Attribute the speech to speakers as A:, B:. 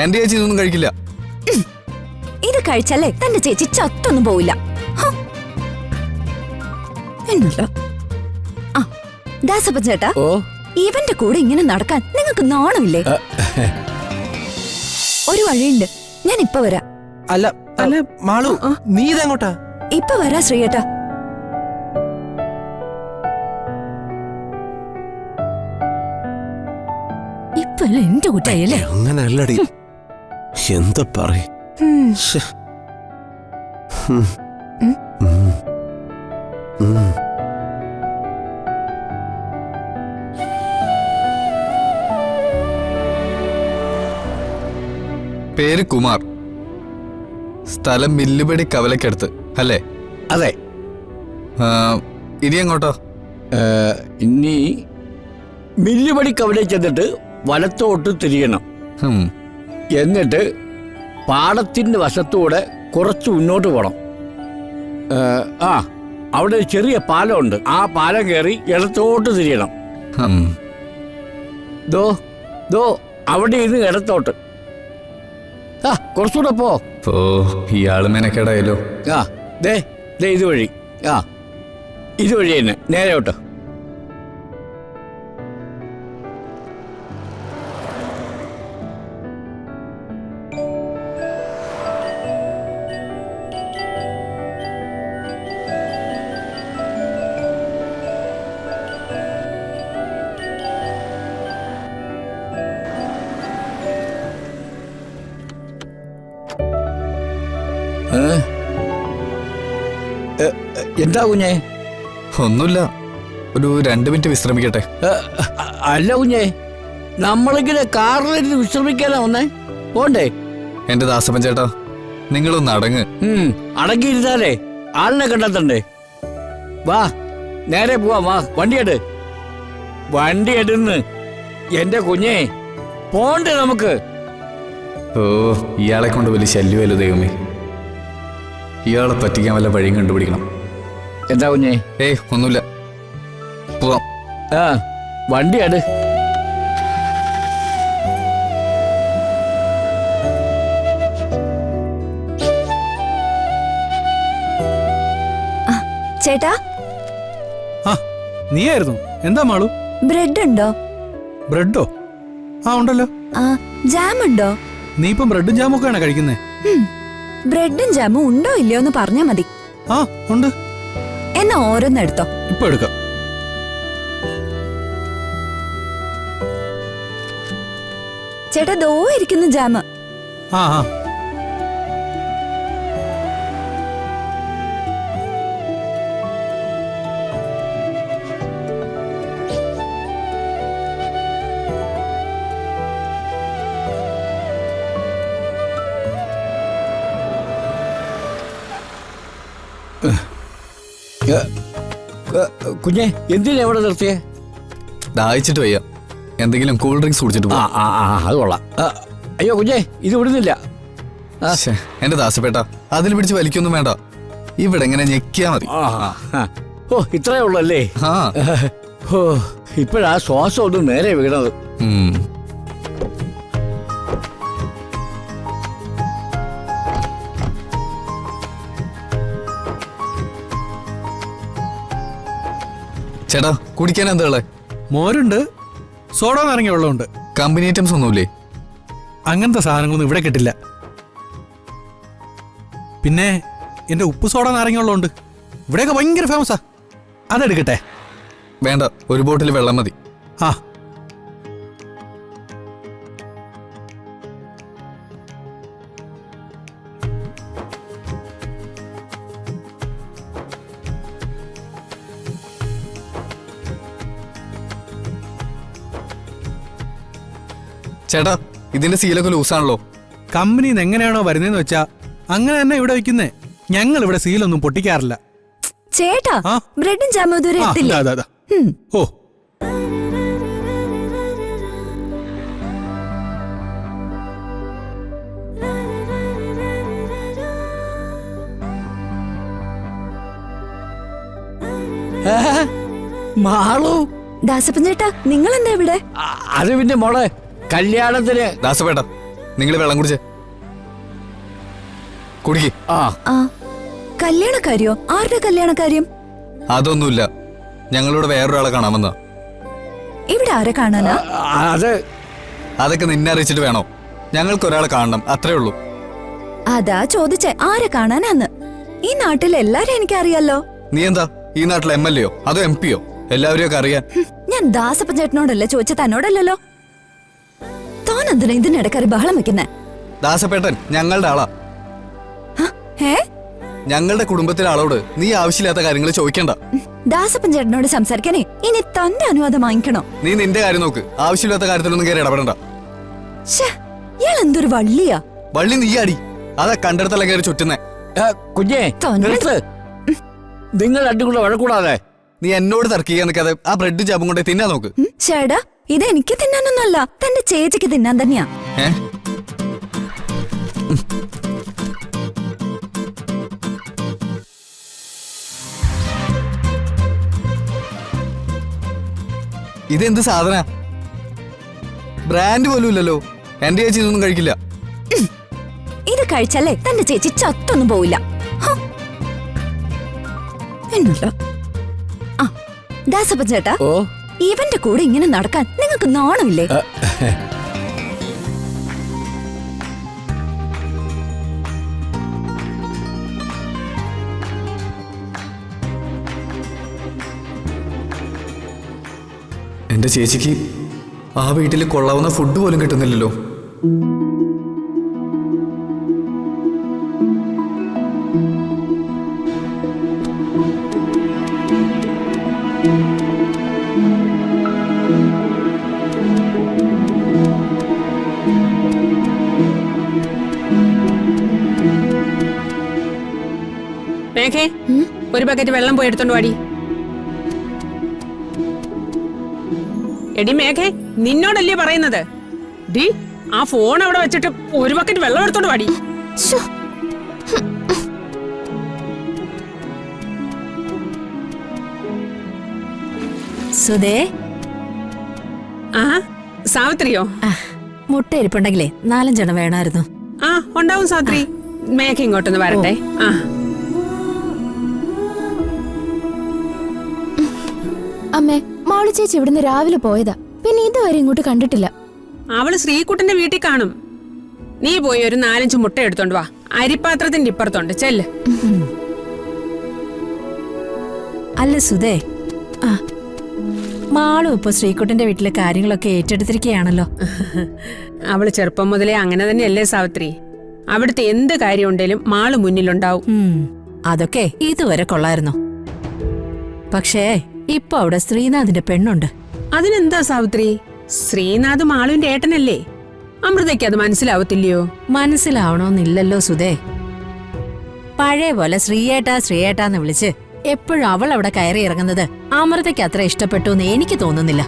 A: എന്റെ ചേച്ചി ഇതൊന്നും കഴിക്കില്ല.
B: ഇത് കഴിച്ചാലേ തന്റെ ചേച്ചി ചത്തൊന്നും പോവില്ല. എന്നല്ലോ ആ ദാസപ്പൻ ചേട്ടാ, ഇവന്റെ കൂടെ ഇങ്ങനെ നടക്കാൻ നിങ്ങൾക്ക് നാണമില്ലേ? ഒരു വഴിയുണ്ട്, ഞാൻ ഇപ്പൊ വരാം.
C: അല്ല അല്ല മാളു, നീ ഇതെങ്ങോട്ടാ?
B: ഇപ്പൊ വരാ ശ്രീയേട്ടാ. ഇപ്പൊ എന്റെ കൂട്ടായല്ലേ?
C: അങ്ങനെ അല്ലടി, എന്താ പറയ.
A: പേര് കുമാർ, സ്ഥലം മില്ലുപടി കവലക്കടുത്ത് അല്ലേ?
D: അതെ.
A: ഇനി എങ്ങോട്ടോ?
D: ഇനി മില്ലുപടി കവലയിൽ ചെന്നിട്ട് വലത്തോട്ട് തിരിയണം. എന്നിട്ട് പാടത്തിന്റെ വശത്തൂടെ കുറച്ച് മുന്നോട്ട് പോകണം. അവിടെ ഒരു ചെറിയ പാലമുണ്ട്, ആ പാലം കയറി ഇടത്തോട്ട് തിരിയണം. ദോ അവിടെ ഇരുന്ന് ഇടത്തോട്ട്. കുറച്ചുകൂടെ പോ.
A: ഇയാള് മെനക്കേടായല്ലോ.
D: ദേ ഇതുവഴി. ഇതുവഴി തന്നെ നേരെയോട്ട്. എന്താ കുഞ്ഞേ?
A: ഒന്നുമില്ല, ഒരു 2 മിനിറ്റ് വിശ്രമിക്കട്ടെ.
D: അല്ല കുഞ്ഞേ, നമ്മളിങ്ങനെ കാറിലിരുന്ന് വിശ്രമിക്കാനാ വന്നേ, പോണ്ടേ?
A: എന്റെ ദാസപ്പൻ ചേട്ടാ, നിങ്ങളൊന്ന് അടങ്ങ്.
D: അടങ്ങിയിരുന്നാലേ ആളിനെ കണ്ടെത്തണ്ടേ? വാ നേരെ പോവാ. വാ, വണ്ടി എടുന്ന് എന്റെ കുഞ്ഞേ, പോണ്ടേ നമുക്ക്.
A: ഇയാളെ കൊണ്ട് വലിയ ശല്യമല്ലോ ദൈവമേ. ഇയാളെ പറ്റിക്കാൻ വല്ല വഴിയും കണ്ടുപിടിക്കണം.
D: എന്താ കുഞ്ഞേ?
A: ഒന്നുമില്ല, പോവാം.
D: വണ്ടി എടു.
B: ചേട്ടാ,
C: നീയായിരുന്നു? എന്താ മാളു?
B: ബ്രെഡ് ഉണ്ടോ?
C: ബ്രെഡോ? ഉണ്ടല്ലോ.
B: ജാം ഉണ്ടോ?
C: നീ ഇപ്പം ബ്രെഡും ജാമും ഒക്കെയാണ് കഴിക്കുന്നേ?
B: ബ്രെഡും ജാമും ഉണ്ടോ ഇല്ലയോ എന്ന് പറഞ്ഞാ മതി.
C: ഉണ്ട്.
B: എന്നാ ഓരോന്ന് എടുത്തോ.
C: ഇപ്പൊ എടുക്കാം.
B: ചേട്ടാ, ദോ ഇരിക്കുന്നു ജാമ്.
D: കുഞ്ഞെ, എന്തിനാ എവിടെ നിർത്തിയേ?
A: ദാഹിച്ചിട്ട് വയ്യ, എന്തെങ്കിലും കൂൾ ഡ്രിങ്ക്സ് കുടിച്ചിട്ട് പോ.
D: അത് കൊള്ളാം. അയ്യോ കുഞ്ഞെ, ഇത് വിടുന്നില്ല.
A: എന്റെ ദാസപ്പേട്ട, അതിൽ പിടിച്ച് വലിക്കൊന്നും വേണ്ട, ഇവിടെ എങ്ങനെ ഞെക്കിയാ മതി.
D: ഇത്രേ ഉള്ളല്ലേ? ഇപ്പഴാ ശ്വാസം ഒന്ന് നേരെ വീണത്.
A: ചേട്ടാ, കുടിക്കാൻ എന്താ ഉള്ളേ?
C: മോരുണ്ട്, സോഡ നാരങ്ങ വെള്ളമുണ്ട്.
A: കമ്പനി ഐറ്റംസ് ഒന്നുമില്ലേ?
C: അങ്ങനത്തെ സാധനങ്ങളൊന്നും ഇവിടെ കിട്ടില്ല. പിന്നെ എന്റെ ഉപ്പ് സോഡ നാരങ്ങ വെള്ളമുണ്ട്, ഇവിടെയൊക്കെ ഭയങ്കര ഫേമസാ. അതെടുക്കട്ടെ?
A: വേണ്ട, ഒരു ബോട്ടിൽ വെള്ളം മതി. ചേട്ടാ, ഇതിന്റെ സീലൊക്കെ ലൂസാണല്ലോ.
C: കമ്പനിന്ന് എങ്ങനെയാണോ വരുന്നതെന്ന് വെച്ചാ അങ്ങനെ തന്നെ ഇവിടെ വെക്കുന്നേ. ഞങ്ങൾ ഇവിടെ സീലൊന്നും പൊട്ടിക്കാറില്ല.
B: ചേട്ടാ, ബ്രെഡും ജാമും ഇതുവരെ എത്തില്ല.
D: മാളു.
B: ദാസപ്പൻ ചേട്ടാ, നിങ്ങൾ എന്താ ഇവിടെ?
D: അത് പിന്നെ മോളെ കല്യാണത്തിന്.
A: ദാസപ്പേട്ട, നിങ്ങൾ വെള്ളം കുടിച്ചേ. കുടിക്ക്.
D: ആ
B: ആ കല്യാണക്കാരിയോ? ആരുടെ കല്യാണക്കാര്യം?
A: അതൊന്നുമില്ല, ഞങ്ങളിവിടെ വേറൊരാളെ കാണാമെന്നാ.
B: ഇവിടെ ആരെ കാണാനാ?
D: അത്
A: അതൊക്കെ നിന്നെ അറിയിച്ചിട്ട് വേണോ? ഞങ്ങൾക്ക് ഒരാളെ കാണണം, അത്രേ ഉള്ളൂ.
B: അതാ ചോദിച്ചേ, ആരെ കാണാനാന്ന്. ഈ നാട്ടിൽ എല്ലാരും എനിക്കറിയാലോ.
A: നീ എന്താ ഈ നാട്ടിലെ MLA യോ അതോ MP യോ? എല്ലാവരെയും ഒക്കെ അറിയാൻ.
B: ഞാൻ ദാസപ്പൻ ചേട്ടനോടല്ലേ ചോദിച്ച, തന്നോടല്ലോ. താനെന്തിനാ ഇതിനിടക്കറി ബഹളം വെക്കുന്നേ?
A: ദാസപ്പേട്ടൻ ഞങ്ങളുടെ ആളാ.
B: ഏ
A: ഞങ്ങളുടെ കുടുംബത്തിലെ ആളോട് നീ ആവശ്യമില്ലാത്ത കാര്യങ്ങൾ ചോദിക്കണ്ട.
B: ദാസപ്പൻ ചേട്ടനോട് സംസാരിക്കാനേ ഇനി തന്റെ അനുവാദം വാങ്ങിക്കണോ?
A: നീ നിന്റെ കാര്യം നോക്ക്, ആവശ്യമില്ലാത്ത കാര്യത്തിലൊന്നും കയറി ഇടപെടണ്ട.
B: ഇയാൾ എന്തൊരു വള്ളിയാ.
A: വള്ളി നീ അടി, അതാ കണ്ടെടുത്തല്ല കയറി ചുറ്റുന്നേ.
D: കുഞ്ഞേ
B: തന്നെ.
D: നിർത്ത്. നിങ്ങൾ രണ്ടും കൂടെ വഴക്കൂടാതെ.
A: നീ എന്നോട് തർക്കിക്കാൻ നിൽക്കാതെ ആ ബ്രെഡ് ജാബും കൊണ്ട് തിന്നാൻ നോക്ക്.
B: ചേടാ, ഇത് എനിക്ക് തിന്നാനൊന്നുമല്ല, തന്റെ ചേച്ചിക്ക് തിന്നാൻ തന്നെയാ.
A: ഏ ഇതെന്ത് സാധന? ബ്രാൻഡ് പോലും ഇല്ലല്ലോ. എന്റെ ചേച്ചി ഇതൊന്നും കഴിക്കില്ല.
B: ഇത് കഴിച്ചല്ലേ തന്റെ ചേച്ചി ചത്തൊന്നും പോവില്ല. എന്നല്ല. ആ ദാസപ്പൻ ചേട്ടാ,
D: ഓ
B: ഇവന്റെ കൂടെ ഇങ്ങനെ നടക്കാൻ നിങ്ങൾക്ക് നാണമില്ലേ?
A: എന്റെ ചേച്ചിക്ക് ആ വീട്ടിൽ കൊള്ളാവുന്ന ഫുഡ് പോലും കിട്ടുന്നില്ലല്ലോ.
E: മേഘേ, ഒരു ബക്കറ്റ് വെള്ളം പോയി എടുത്തോണ്ട് വാടി. എടി മേഘേ, നിന്നോടല്ലേ പറയുന്നത്? ഡി, ആ ഫോൺ അവിടെ വെച്ചിട്ട് ഒരു ബക്കറ്റ് വെള്ളം എടുത്തോണ്ട് വാടി.
B: ശ്ശോ.
F: സുധേ,
E: ആ സാവിത്രിയോ?
F: മുട്ട ഇരിപ്പുണ്ടെങ്കിലേ 4-5 വേണമായിരുന്നു.
E: ആ ഉണ്ടാവും സാവിത്രി. മേഘ ഇങ്ങോട്ടൊന്ന് വരട്ടെ. ആ
G: അമ്മേ, മാളു ചേച്ചി ഇവിടുന്ന് രാവിലെ പോയതാ, പിന്നെ ഇതുവരെ ഇങ്ങോട്ട് കണ്ടിട്ടില്ല.
E: അവള് ശ്രീകുട്ടന്റെ വീട്ടിൽ കാണും. നീ പോയി ഒരു 4-5 മുട്ട എടുത്തോണ്ട് വാ. അരിപ്പാത്രത്തിന്റെ ഇപ്പുറത്തുണ്ട്, ചെല്ല്.
F: അല്ല സുധേ, മാളും ഇപ്പൊ ശ്രീകുട്ടന്റെ വീട്ടിലെ കാര്യങ്ങളൊക്കെ ഏറ്റെടുത്തിരിക്കുകയാണല്ലോ.
E: അവള് ചെറുപ്പം മുതലേ അങ്ങനെ തന്നെയല്ലേ സാവിത്രി? അവിടുത്തെ എന്ത് കാര്യം ഉണ്ടേലും മാള് മുന്നിലുണ്ടാവും.
F: അതൊക്കെ ഇതുവരെ കൊള്ളായിരുന്നു. പക്ഷേ ഇപ്പൊ അവിടെ ശ്രീനാഥിന്റെ പെണ്ണുണ്ട്.
E: അതിനെന്താ സാവിത്രി? ശ്രീനാഥ് മാളുവിന്റെ ഏട്ടനല്ലേ? അമൃതയ്ക്ക് അത് മനസ്സിലാവത്തില്ലയോ?
F: മനസ്സിലാവണമെന്നില്ലല്ലോ സുധേ. പഴയ പോലെ ശ്രീയേട്ടാന്ന് വിളിച്ച് എപ്പോഴും അവൾ അവിടെ കയറി ഇറങ്ങുന്നത് അമൃതയ്ക്ക് അത്ര ഇഷ്ടപ്പെട്ടു എന്ന് എനിക്ക് തോന്നുന്നില്ല.